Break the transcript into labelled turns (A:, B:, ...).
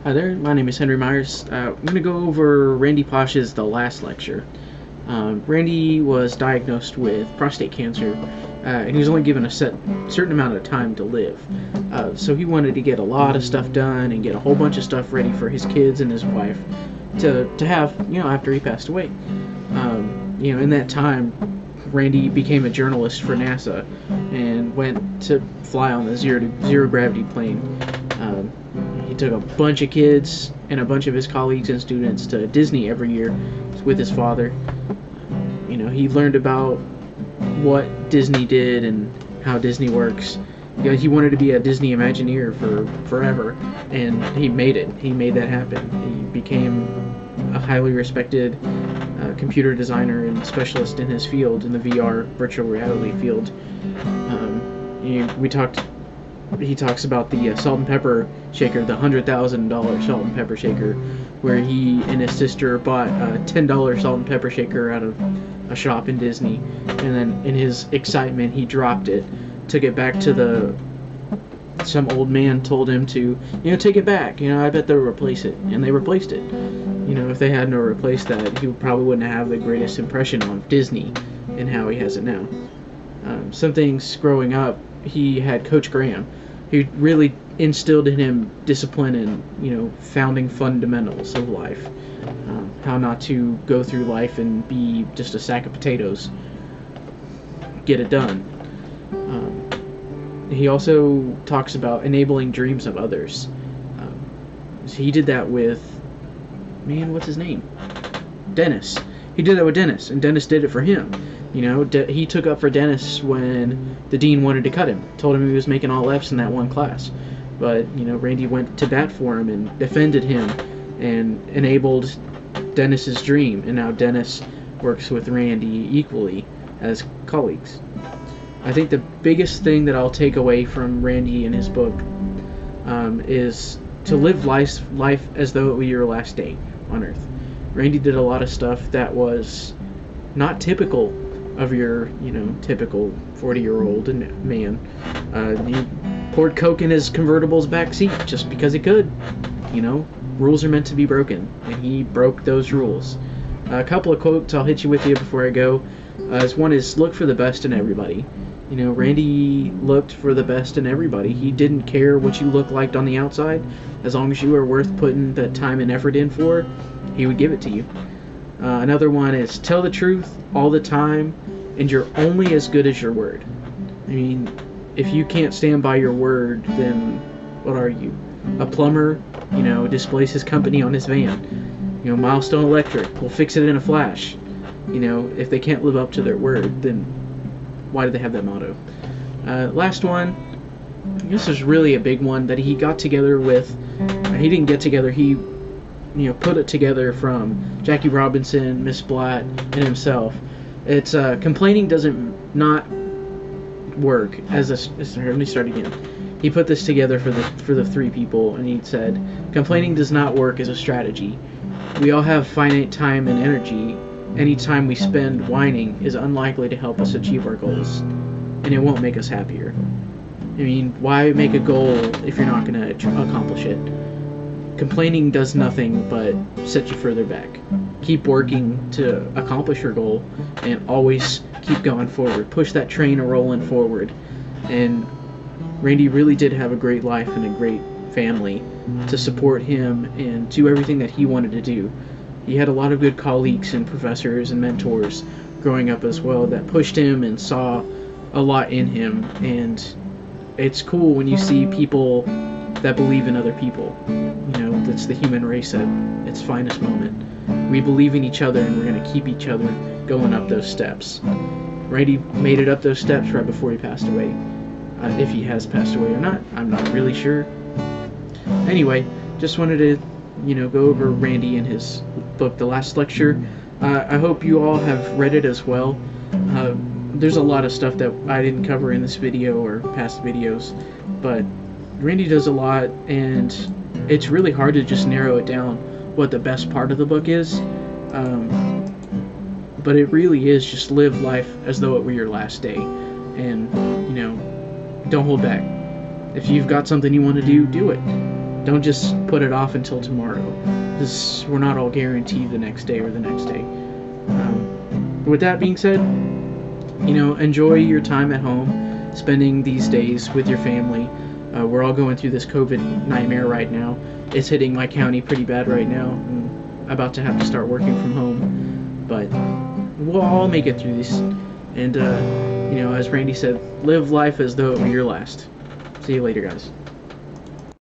A: Hi there, my name is Henry Myers. I'm going to go over Randy Pausch's The Last Lecture. Randy was diagnosed with prostate cancer, and he was only given a certain amount of time to live. So he wanted to get a lot of stuff done and get a whole bunch of stuff ready for his kids and his wife to have, after he passed away. In that time, Randy became a journalist for NASA and went to fly on the zero gravity plane. He took a bunch of kids and a bunch of his colleagues and students to Disney every year with his father. He learned about what Disney did and how Disney works. He wanted to be a Disney Imagineer for forever, and he made it. He made that happen. He became a highly respected computer designer and specialist in his field, in the VR virtual reality field. He talks about the salt and pepper shaker, the $100,000 salt and pepper shaker, where he and his sister bought a $10 salt and pepper shaker out of a shop in Disney, and then in his excitement he dropped it, took it back to some old man told him to, take it back, I bet they'll replace it, and they replaced it. If they hadn't replaced that, he probably wouldn't have the greatest impression on Disney and how he has it now. Some things growing up, he had Coach Graham. He really instilled in him discipline and, founding fundamentals of life. How not to go through life and be just a sack of potatoes. Get it done. He also talks about enabling dreams of others. So he did that with, what's his name? Dennis. He did that with Dennis, and Dennis did it for him. He took up for Dennis when the dean wanted to cut him. Told him he was making all F's in that one class. But, Randy went to bat for him and defended him and enabled Dennis's dream. And now Dennis works with Randy equally as colleagues. I think the biggest thing that I'll take away from Randy in his book is to live life as though it were your last day on Earth. Randy did a lot of stuff that was not typical of your, typical 40-year-old man. He poured Coke in his convertible's back seat just because he could. Rules are meant to be broken, and he broke those rules. A couple of quotes I'll hit you with before I go. One is, look for the best in everybody. Randy looked for the best in everybody. He didn't care what you looked like on the outside. As long as you were worth putting the time and effort in for, he would give it to you. Another one is, tell the truth all the time, and you're only as good as your word. If you can't stand by your word, then what are you? A plumber, displays his company on his van. Milestone Electric will fix it in a flash. If they can't live up to their word, then why do they have that motto? Last one, this is really a big one that he got together with. He didn't get together, he put it together from Jackie Robinson, Miss Blatt, and himself. It's complaining doesn't not work as a. Let me start again. He put this together for the three people, and he said, complaining does not work as a strategy. We all have finite time and energy. Any time we spend whining is unlikely to help us achieve our goals, and it won't make us happier. Why make a goal if you're not going to accomplish it? Complaining does nothing but set you further back. Keep working to accomplish your goal, and always keep going forward. Push that train a-rolling forward. And Randy really did have a great life and a great family to support him and do everything that he wanted to do. He had a lot of good colleagues and professors and mentors growing up as well that pushed him and saw a lot in him. And it's cool when you see people that believe in other people. That's the human race at its finest moment. We believe in each other, and we're going to keep each other going up those steps. Randy made it up those steps right before he passed away. If he has passed away or not, I'm not really sure. Anyway, just wanted to, go over Randy and his book, The Last Lecture. I hope you all have read it as well. There's a lot of stuff that I didn't cover in this video or past videos, but Randy does a lot, and it's really hard to just narrow it down what the best part of the book is. But it really is just live life as though it were your last day, and don't hold back. If you've got something you want to do, do it. Don't just put it off until tomorrow. We're not all guaranteed the next day or the next day. With that being said, enjoy your time at home, spending these days with your family. We're all going through this COVID nightmare right now. It's hitting my county pretty bad right now. I'm about to have to start working from home, but we'll all make it through this. And as Randy said, live life as though it were your last. See you later, guys.